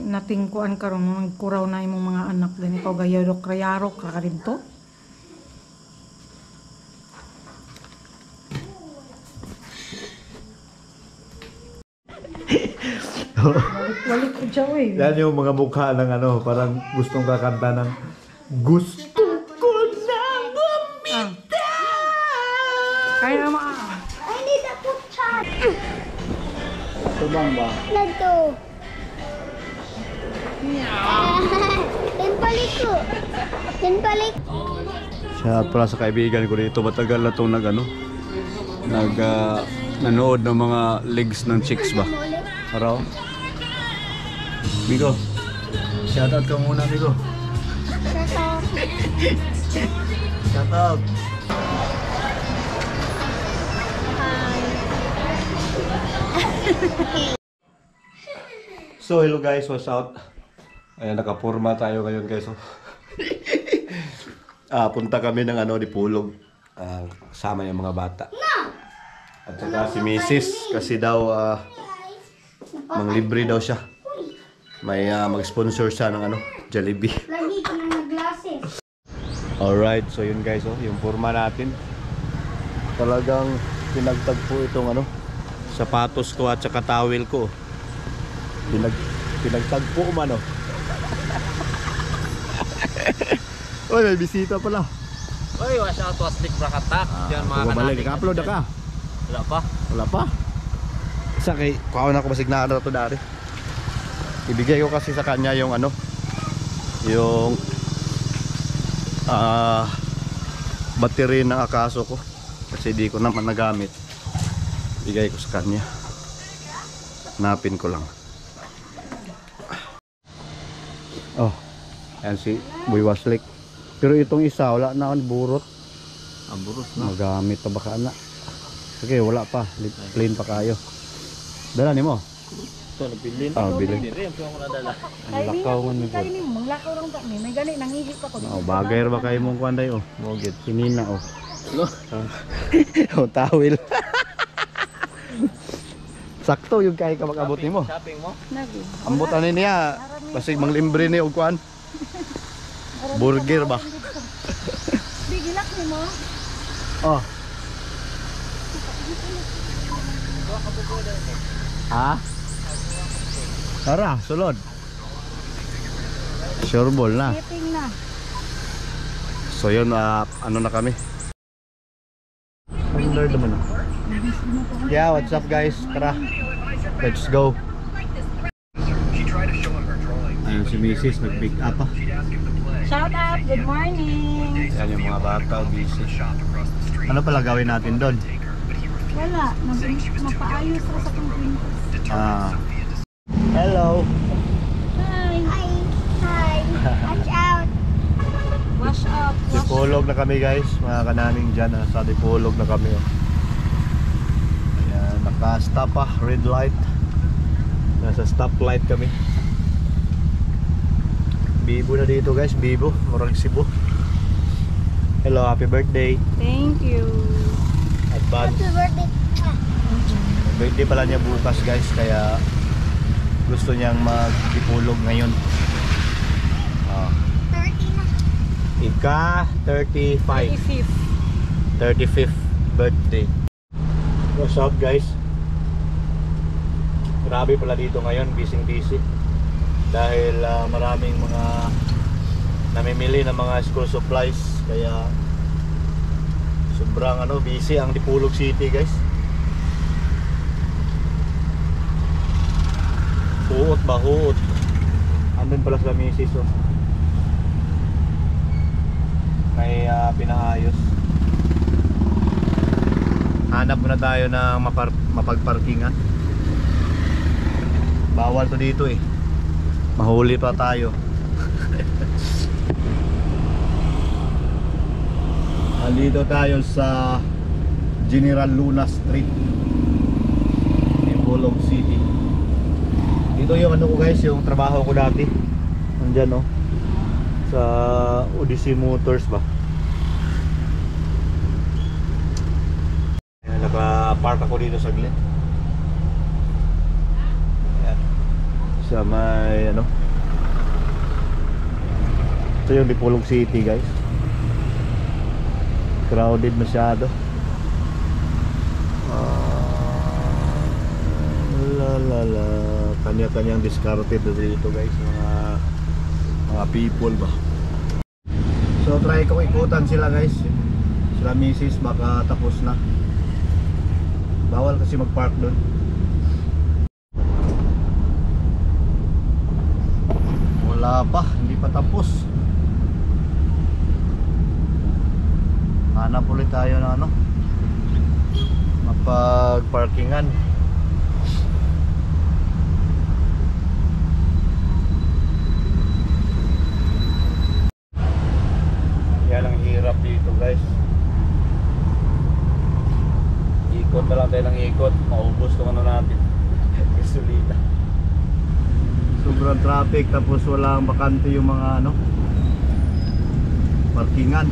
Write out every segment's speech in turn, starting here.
natingkuan karon mo nagkuraw na imong mga anak din ikaw gayarok-rayarok ka rin to. Walik ko siya eh. Yan yung mga mukha ng ano, parang gustong kakanta ng gusto ko na bumita. Kaya naman I need a food chat. Tumang ba? Nagto. Tinpalik ko. Tinpalik. Shout pala sa kaibigan ko dito, matagal na itong nanood ng mga legs ng chicks ba? Araw? Bigo, shoutout ka muna, Bigo. Shoutout. So hello guys, what's up? Ayan, nakapurma tayo ngayon guys. Punta kami ng ano, Dipolog. Kasama yung mga bata. At saka si Mrs. kasi daw manglibre daw siya. May mag-sponsor siya ng ano, Jollibee. Lagi ko na glasses. Alright, so yun guys, yung forma natin. Talagang pinagtagpo itong ano, sapatos ko at saka towel ko. Pinagtagpo man oh. Oy, may bisita pala. Oy, watch out to stick brakatak. Diyan mga Bumalik, ka-upload na ka. Wala pa. Wala pa. Isa kay kuha na ko masignado to dari. Ibigay ko kasi sa kanya yung ano, yung battery ng Akaso ko kasi di ko naman nagamit. Bigay ko sa kanya. Napin ko lang. Oh, ayan si Boy Waslik. Pero itong isa wala na ang burot. Ang buros na. Magamit pa baka na. Okay, wala pa. Clean pa kayo. Dala ni mo? Ito, nagbilin. Bilin. Hindi rin, yung nadala. Ang lakaw man ni ko. Kainin mo, lakaw lang ta ni. May gani nangihip ako. Oh, bagay ra ba kayo mong kuanday oh. Mogit sinina oh. No. Oh, tawil. Sakto yung kay ka mag-abot nimo. Shopping mo? Nagi. Ambot ani niya. Basig manglimbre ni og kuan. Burger ba? Bigilak ni mo. Oh. Ha? Tara, sulod. Sure ball na. Shipping na. So yun, ano na kami. Nerd naman na. Yeah, what's up guys? Tara. Let's go. Ayun si Mrs. nag-pick up ah. Shout out, good morning. Yan yung mga bata, busy. Ano pala gawin natin doon? Wala, mapaayos ka sa computer. Hello. Hi. Hi. Hi. Watch out. Wash up. Dipolog na kami guys, mga kanaming dyan. Sa Dipolog na kami. Oh. Ayan, naka-stop ah, red light. Nasa stoplight kami. Bibo na dito guys, Bibo, Murag Cebu. Hello, happy birthday. Thank you. Advance. Happy birthday. Birthday pala niya bukas guys, kaya gusto niyang mag-Dipolog ngayon. 30 na. Ika 35. 35th birthday. What's up guys? Grabe pala dito ngayon, busy dahil maraming mga namimili ng mga school supplies, kaya sobrang busy ang Dipolog City guys. Huot ba? Huot. Andun pala sa misis oh. May pinaayos. Hanap muna tayo ng mapagparkingan. Bawal to dito eh. Mahuli pa tayo. Andito tayo sa General Luna Street, Dipolog City. Dito yung ko guys, yung trabaho ko dati. Nandyan sa Odyssey Motors ba. Ayan, naka-park ako dito saglit. Ayan. sa may ano. Ito yung Dipolog City guys. Crowded masyado. La. Kanya-kanyang discarded dito guys, mga people ba. So try ko ikutan sila guys. Sila misis baka tapos na. Bawal kasi mag-park doon. Wala pa, hindi pa tapos. Hanap ulit tayo ng ano, mapag-parkingan. Yan ang hirap dito guys. Ikot na lang tayo ng ikot, maubos itong ano natin. Gasolina. Sobrang traffic tapos walang bakante yung mga ano, parkingan.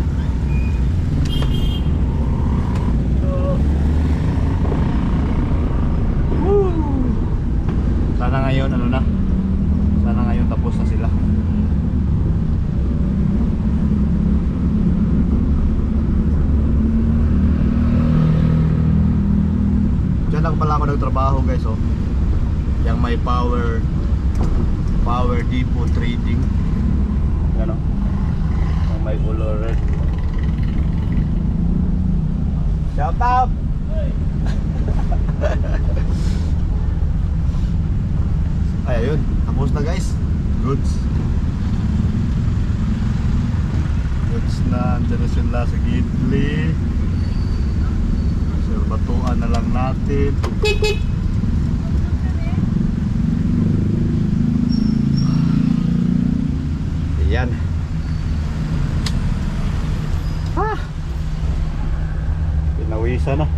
Sana ngayon ano na, sana ngayon tapos na sila. Diyan lang pala ako nagtrabaho guys oh. Yang may power depot trading. Ano? Yang may color red. Shout out! Ay, ayun. Tapos na guys. Goods. Goods na. Andyan na sila sa Gidli. So, batuan na lang natin. Ayan. Ah! Pinawisan na.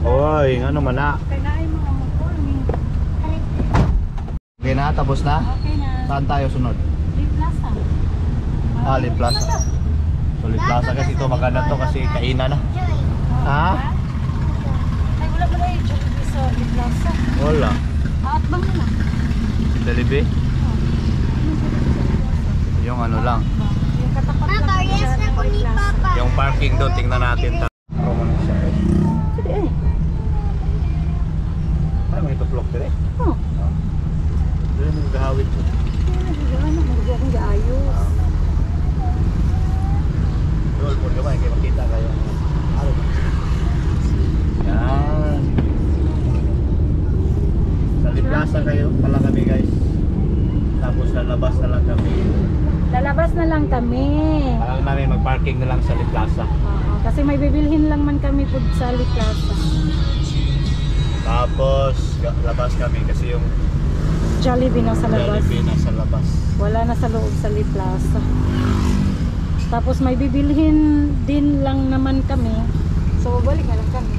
Oy, ano man na? Okay na, tapos na? Okay na. Saan tayo sunod? Live Plaza. Live Plaza. So Live Plaza kasi ito maganda to kasi kainan na. Ha? Ay, wala ba na yung Jollibee sa Live Plaza? Wala. At bang na lang? Jollibee? Yung ano lang. Yung katapat lang. Yes na ko ni Papa. Yung parking doon, tingnan natin. Roman siya eh. Sige eh. Ay, may tuplok din eh. Oh. Doon yung gahawin ko. Ano, magagawa akong gaayos. Roll mo naman, kayo makita kayo. Ano ba? Yan. Sa Live Plaza kayo pala kami guys. Tapos lalabas na lang kami. Lalabas na lang kami. Alam namin mag-parking na lang sa Live Plaza. Oo, kasi may bibilhin lang man kami po sa Live Plaza. Tapos labas kami kasi yung Jollibee na sa labas. Jollibee nasa labas. Wala na sa loob sa Live Plaza. Tapos may bibilhin din lang naman kami. So balik na lang kami.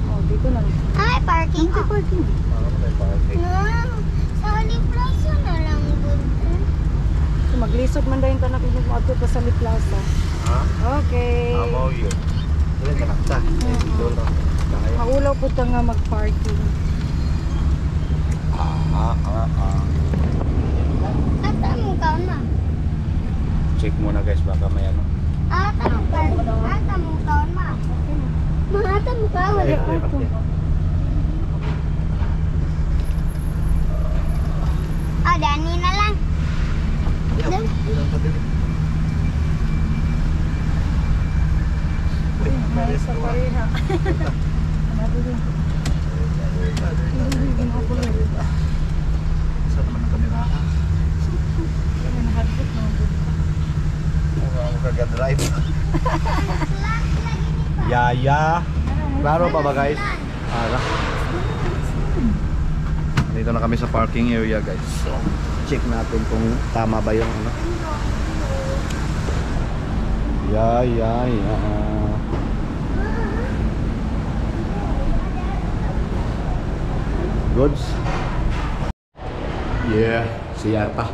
Oh, dito na lang. Ay, parking Ang ko. parking. May parking. Sa Live Plaza na lang good. So maglisod man dahil tanak yung auto pa sa Live Plaza. Ha? Okay. Amo yun. Ilan ka nakta? Dito lang. Kaya. Maulaw po ta nga mag-parking. Ata mo ka na. Check muna guys baka may ano. Ata mo ka na. Ata mo ka na. Mga ata mo ka. Ay, Wala. ay, ay. Ah, Dani na lang. Ilan pa din. May sa pareha. Saan naman ang kamera? Ang kaga-drive. Yaya. Klaro pa ba guys? Ara. Dito na kami sa parking area guys. So, check natin kung tama ba yung ano. Yaya. Goods. Yeah, siya pa.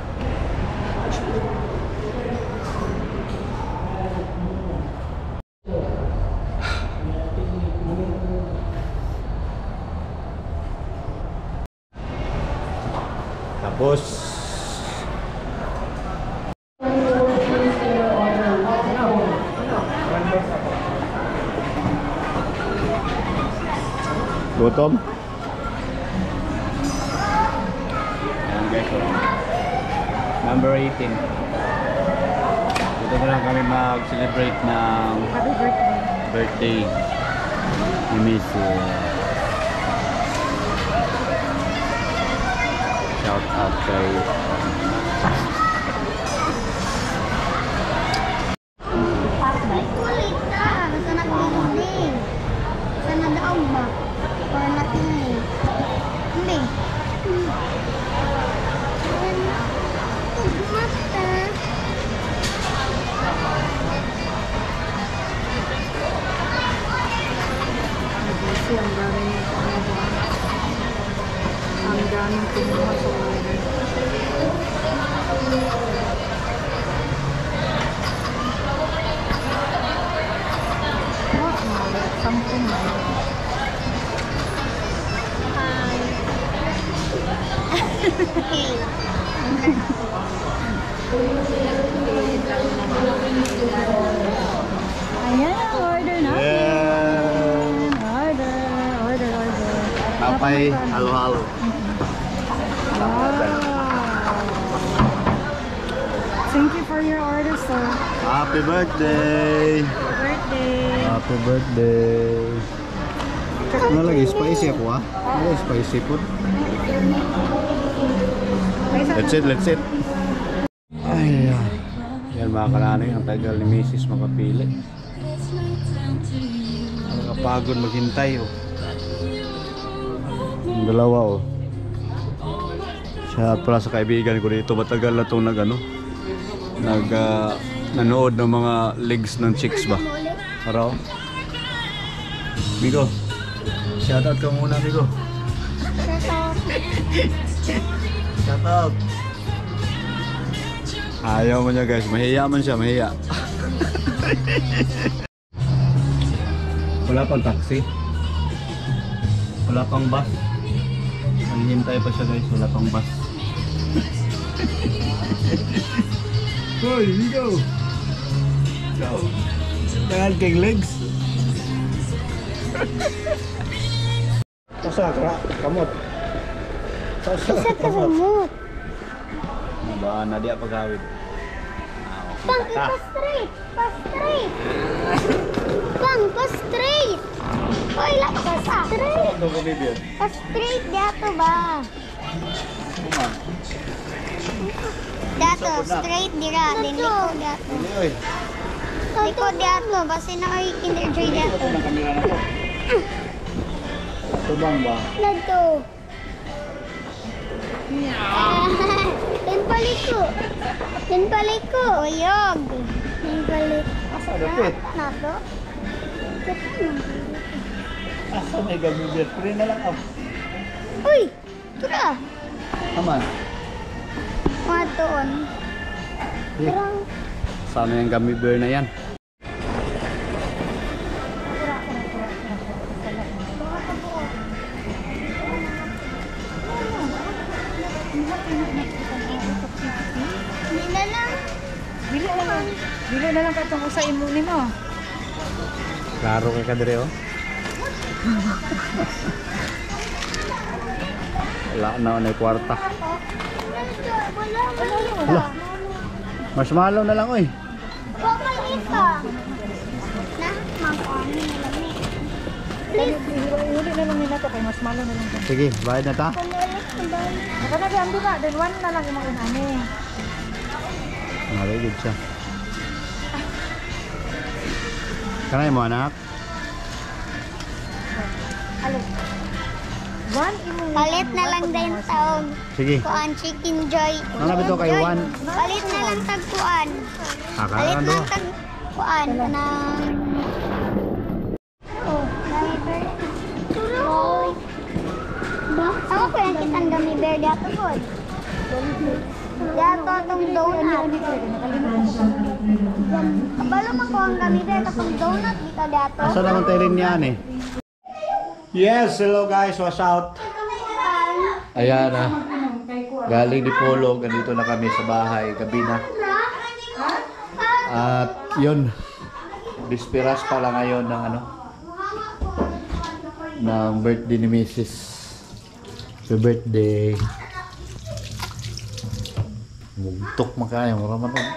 Boss. Gutom? Ayan guys, oh. Number 18. Dito na lang kami mag-celebrate ng Happy birthday. birthday ni Missy. Shout out kay Kulit ka. Basta nakikinig. Sana daw ba? Para nakikinig. Hindi. Mata. Kasi ang daming ang daming kumuha sa order. Sampung na. Ayan ang order natin. yeah. Order. Papay halo-halo. Wow. Thank you for your order, sir. Happy birthday! Birthday. Happy birthday! Ano lagi? Spicy ako ah? Ano spicy food? Let's eat. Ay, yan mga kananay, ang tagal ni Mrs. makapili. Nakapagod maghintay oh. Ang dalawa oh. Siya pala sa kaibigan ko dito, matagal na itong nanood ng mga legs ng chicks ba? Araw? Migo, shoutout ka muna Migo. Shoutout. Ayaw mo niya guys, mahiya man siya, mahiya. Wala pang taxi. Wala pang bus. Naghihintay pa siya guys, wala pang bus. Hoy, Migo! Go! Jangan king legs. Sasa kamot. Sasa Kamot. Ba na dia pagawid. Bang, pa-straight. Pa-straight. Bang, pa-straight. Hoy, lang pa-straight. Ano ko bibir? Pa-straight dito ba? Dato, straight dira. Liko dato. Ini oy. Liko dato. Basta na ay kinder-joy dato. Ang kamera na to. Tubang ba? Dato. Tinpaliko. Tinpaliko. Uyog. Tinpaliko. Asa dapit? Nato. Asa may gabibir? Pre na lang up. Uy! Tura! Aman. Matoon. Turang. Sana yung gummy bear na yan. Hindi na lang. Bili na lang katong usa imunin mo. Klaro kay kadire oh. Wala na kwarta. Wala. Marshmallow na lang oy. Huwag may isa. Na, mangkami na lang eh. Please. Uli na lang nila to kay mas malo na lang to. Sige, bayad na ta. Panulit ko ba? Nakanabi ang diba, then one na lang yung mga inani. Very good siya. Kanay mo anak? Alo. One imunin. Palit na lang din taong Sige. kuan chicken joy. Ano ba ito kay Joy. Juan? Palit na lang tag kuan. Palit Akala na do. lang tag kuan kanang oh, gummy bear. Oh. Ako ko yung kitang gummy bear dato po. Dato tong donut. Kabalo man ko ang gummy bear katong donut dito dato. Asa naman tayo rin yan eh? Yes, hello guys, what's out? Ayan ah. Galing ni Polo, ganito na kami sa bahay, gabi na. At yun, bispiras pala ngayon ng ano, ng birthday ni Mrs. Happy birthday. Mugtok makayo, raman og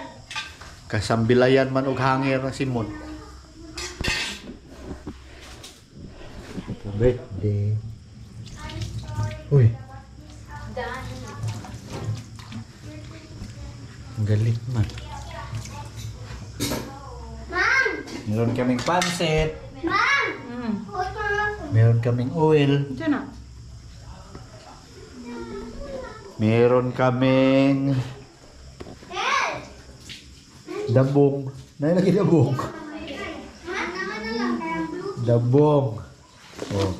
kasambilayan man og hangir na Simon. Happy birthday. Uy. Ang galit man. Meron kaming pansit. Meron kaming oil. Diyan na. Meron kaming dabong. Lagi dabong. Dabong. Oh.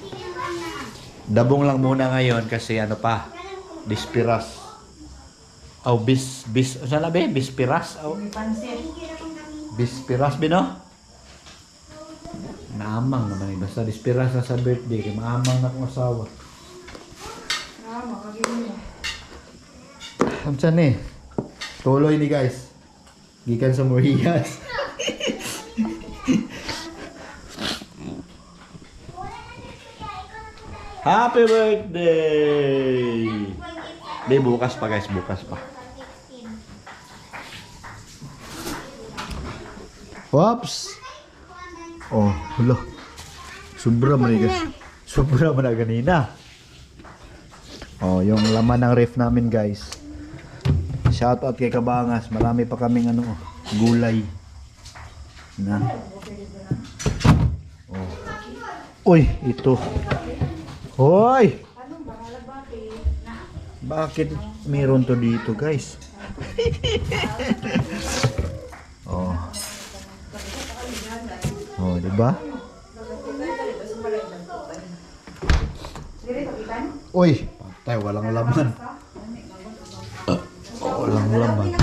Dabong lang muna ngayon kasi ano pa? Bispiras. Oh, sana ba? Bispiras? Oh. Bispiras bino? Naamang naman eh. Basta bispiras na sa birthday. Kaya maamang na akong asawa. Ang saan eh? Tuloy ni guys. Gikan sa Morias. Happy birthday! Di, bukas pa guys. Bukas pa. Whoops! Oh, hulo. Sobra man guys. Sobra man na ganina. Oh, yung laman ng ref namin guys. Shoutout kay Kabangas. Marami pa kaming ano, gulay. Na. Oh. Uy, ito. Hoy! Bakit meron to dito, guys? Oh. Oh, di ba? Uy, patay, walang laman. Walang laman.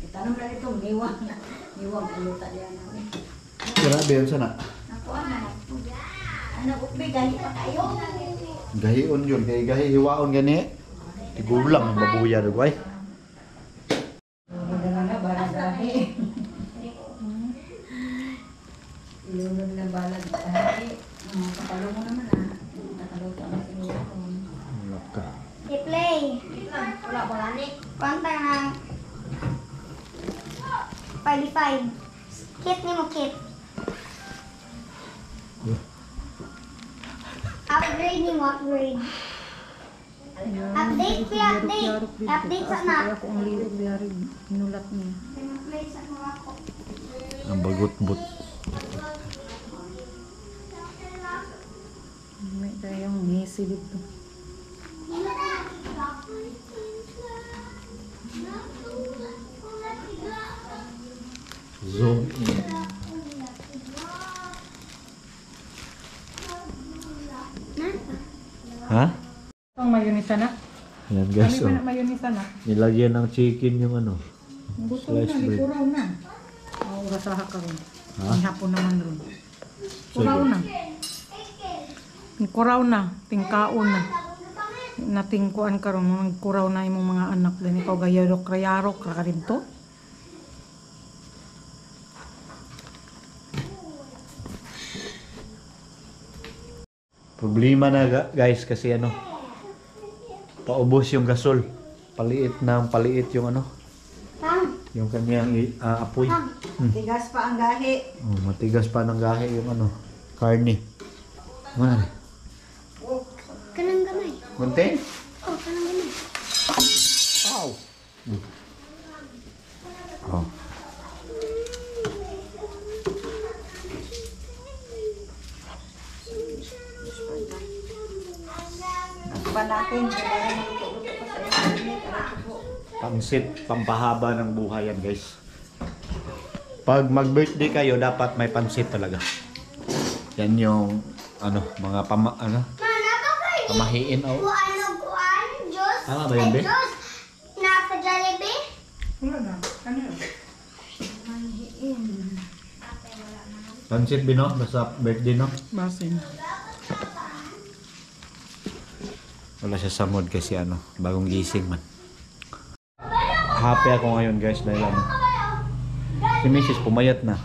Itanong na ito, niwang aluta diyan. Grabe yun sana. Gahion yun, kaya gahihiwaon gani. Tigulang mabuya do guys. Magdala na balagahe. Ilunod na balagahe. Kapalo mo naman ah. Nakaluto na siguro. Laka. I-play. Wala ba gani? Kanta ng 55. Kit ni mo kit. Upgrade ni mo, upgrade. Update, update. Update sa na. Ako ang liit biyari inulat niya. Upgrade sa mga ako. Ang bagot-but. May tayong ngisi dito. Zoom in. Ha? Ang mayonesa na. Ayan guys, Kami pa oh. na mayonesa na. Nilagyan ng chicken yung ano. Gusto Slice na, bread. likuraw na. Oo, rasaha ka rin. Ha? May hapon naman rin. Kuraw na. Kuraw na. Tingkaon na. Natingkuan ka rin. Kuraw na yung mga anak. Dahil ikaw gayarok-rayarok ka rin to. Problema na guys kasi ano. Paubos yung gasol. Paliit yung ano. Tang. Yung kanyang apoy. Tigas pa ang gahi. Oh, matigas pa ng gahe yung ano. Karne. Ano? Kanang gamay. Munting? Oh, kanang gamay. Ow! Oh. Pa natin. Pangsit, pampahaba ng buhay yan guys. Pag mag-birthday kayo, dapat may pansit talaga. Yan yung ano, mga pamahiin oh. Kuan, juice. Tama ba yun, be? Juice. Nasa Jollibee. Wala na. Kanina. Pansit bino, basta birthday no. Basin. Wala siya sa mood kasi ano, bagong gising man. Happy ako ngayon guys dahil ano, si Mrs. pumayat na.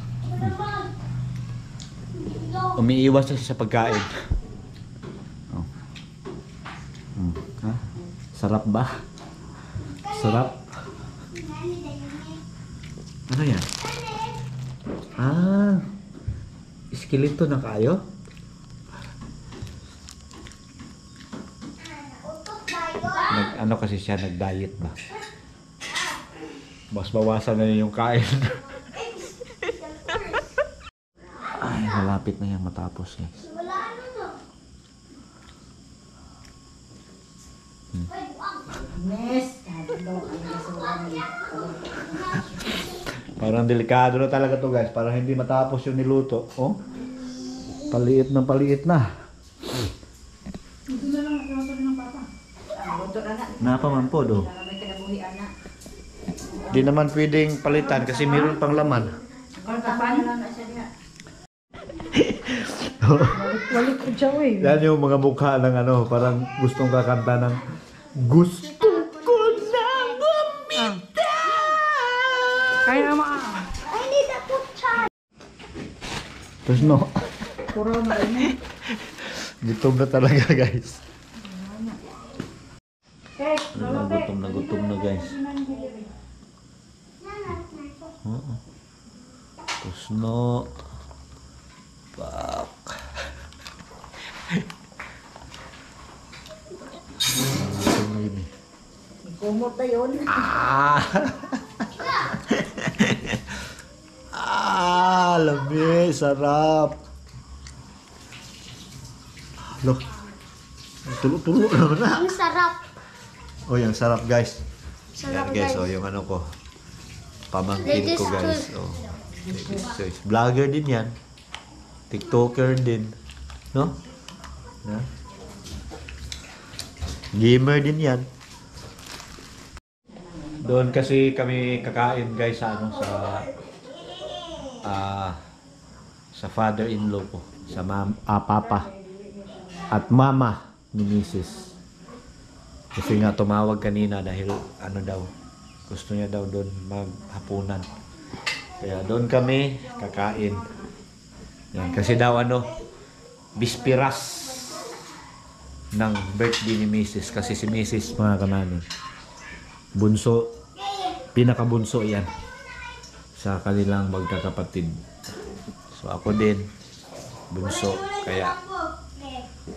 Umiiwas na siya sa pagkain. Oh. Ha? Sarap ba? Sarap? Ano yan? Ah, iskeleto na kayo? Ano kasi siya, nag-diet ba? Mas bawasan na yung kain. Ay, malapit na yan matapos guys. Parang delikado na talaga to guys. Parang hindi matapos yung niluto. Oh, paliit na. Napa man po do. Di naman pwedeng palitan kasi mayroon pang laman. Walik ko siya eh. Yan yung mga mukha ng ano, parang gustong kakanta ng gusto ko na bumita. Kaya ma. I need a picture. Terus no. Puro na rin. Gutom na talaga guys. Eh, Gutom na guys. Oo. Terus no. Pak. Gutom na yun eh. kumot na yun. Lamig, sarap. Loh. Tulo-tulo naman na. Ang sarap. Oh, yung sarap guys. Sarap, Yan, guys. guys. Oh, yung ano ko. Pamangkin Ladies ko guys. choice. Oh. Ladies choice. Vlogger din yan. TikToker din. No? Yeah. Gamer din yan. Doon kasi kami kakain guys sa ano sa father-in-law ko, sa papa at mama ni Mrs. Kasi nga tumawag kanina dahil ano daw, gusto niya daw doon maghapunan. Kaya doon kami kakain. Yan, kasi daw ano, bispiras ng birthday ni Mrs. Kasi si Mrs. mga kanani, bunso, pinakabunso yan sa kanilang magkakapatid. So ako din, bunso, kaya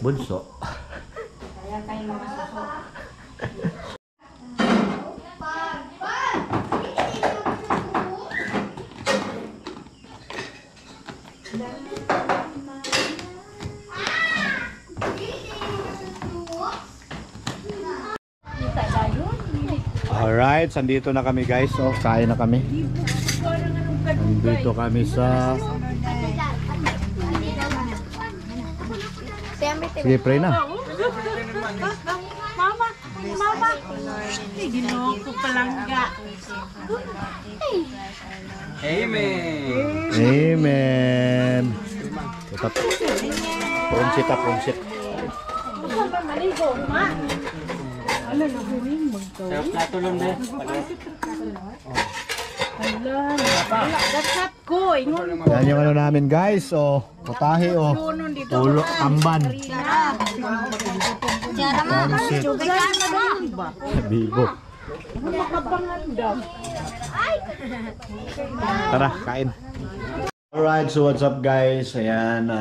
bunso. Kaya kayo mga suso. Alright, sandito na kami guys. So, kain na kami. Nandito kami sa... Sige, pray na. Mama! Mama! Ginoko palangga. Amen. Amen. Tetap. Prunsit na, prunsit. Maligo, ma! Ano na huling Sa plato lang din. Wala, gasat ko. Ingon ko. Yan yung ano namin guys. O, putahe o. Ulo, tamban. Prunsit. Bigo. Makabangan daw. Tara, kain. Alright, so what's up guys? Ayan,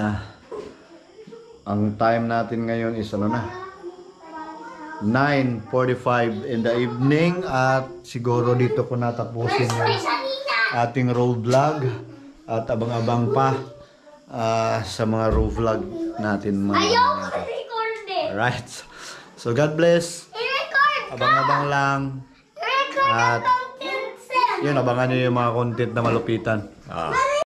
ang time natin ngayon is ano na? 9:45 in the evening at siguro dito ko natapusin yung ating road vlog at abang-abang pa sa mga road vlog natin mga alright, so God bless, abang-abang lang at yun, abangan nyo yung mga content na malupitan.